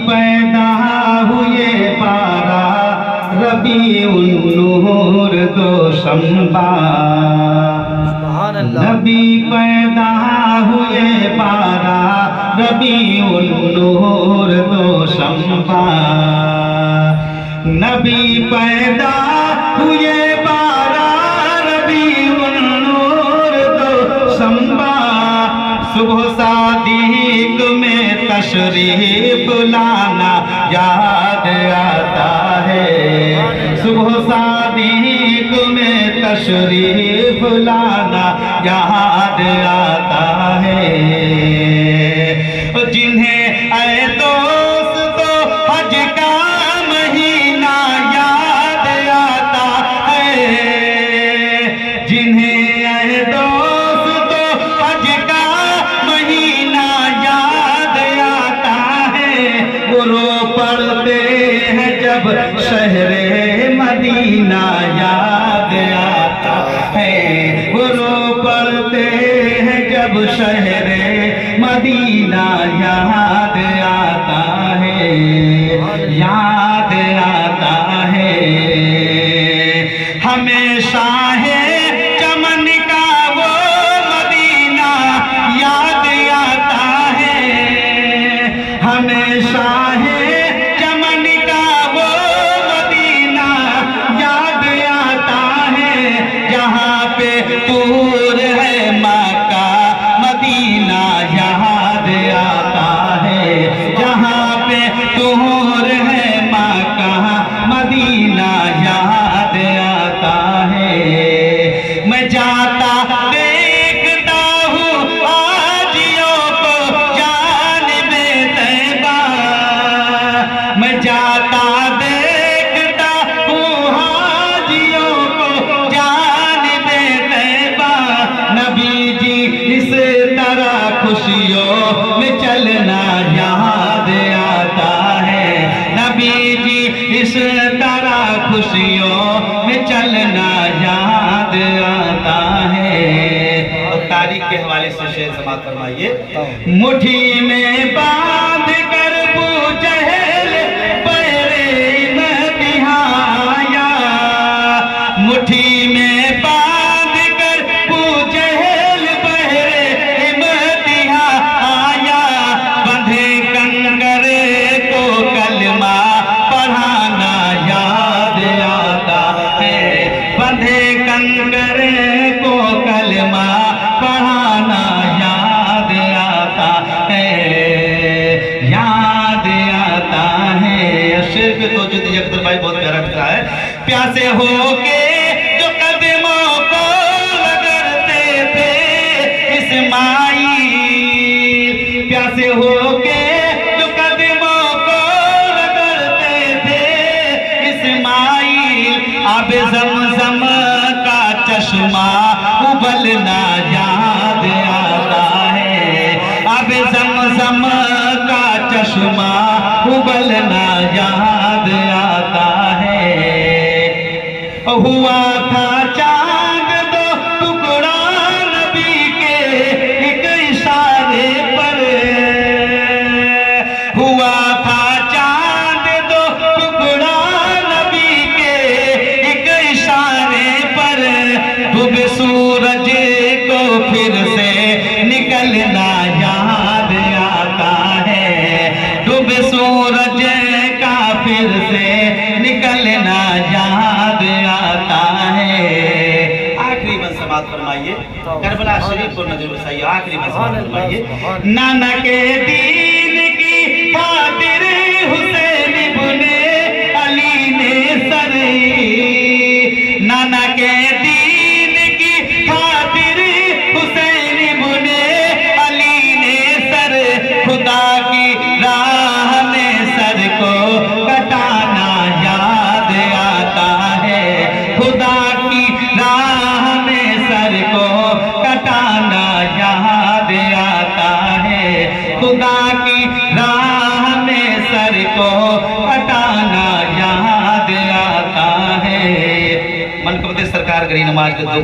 पैदा हुए पारा रबीउन नूर दो शंबा। नबी पैदा हुए पारा रबीउन नूर दो शंबा। नबी पैदा हुए पारा रबीउन नूर दो शंबा। सुबह सादिक में तशरीफ लाना याद आता है। सुबह सादिक में तशरीफ लाना याद आता है। जिन्हें ऐ दोस्त हज का महीना याद आता है। जिन्हें ऐ दोस्त हज का महीना याद आता है। वो रो पड़ते हैं जब शहरे मदीना याद आता है। वो रो पड़ते हैं जब शहरे मदीना याद आता है। याद आता है। हमेशा है चमन का वो मदीना याद आता है। हमेशा है चमन का वो मदीना याद आता है। जहाँ पे दूर है मक्का मदीना याद आता है। जहाँ पे दूर है मक्का मदीना याद आता है। मैं जाता देखता हूँ हाजियों को जानिबे तैबा। मैं जाता देखता हूँ हाजियों को जानिबे तैबा। नबी जी इस तरह खुशियों में चलना याद आता है। नबी जी इस तरह खुशियों में चलना याद आता है। और तारीख के हवाले से शेर समाप्त फरमाइए। मुट्ठी में बांध कर बूझेल पैरे इम्तिहाया। मुट्ठी में बांध कर बूझेल पैरे इम्तिहाया। बंधे कंगरे को कलमा पढ़ाना याद आता है। बंधे कंगरे को कलमा पढ़ाना याद आता है। याद आता है। शेर पे तो जुदी अख्तर भाई बहुत प्यारा लिखा है। प्यासे होके जो कदमों को रगड़ते थे इस्माइल। प्यासे होके जो कदमों को रगड़ते थे इस्माइल। अब ज़मज़म का चश्मा उबलना याद आता है। अब ज़मज़म का चश्मा उबलना याद आता है। हुआ था चांद दो टुकड़ा नबी के एक इशारे पर। हुआ था चांद दो टुकड़ा नबी के एक इशारे पर। डूबे सूरज को फिर से निकलना याद आता है। डूबे सूरज का फिर से निकलना याद आता है। आखिरी बंद समाप्त फरमाइए। करबला शरीफ को नजर बसाइए। आखिरी बंद समाप्त फरमाइए। नाना के दीन की खातिर हुसैन इब्ने अली ने सर। नाना के दीन की खातिर हुसैन इब्ने अली ने सर। खुदा की राह में सर को कटाना याद आता है। खुदा की राह में सर को कटाना याद आता है। खुदा की राह में सर को कटाना याद आता है। मन को सरकार गरी नमाज के दो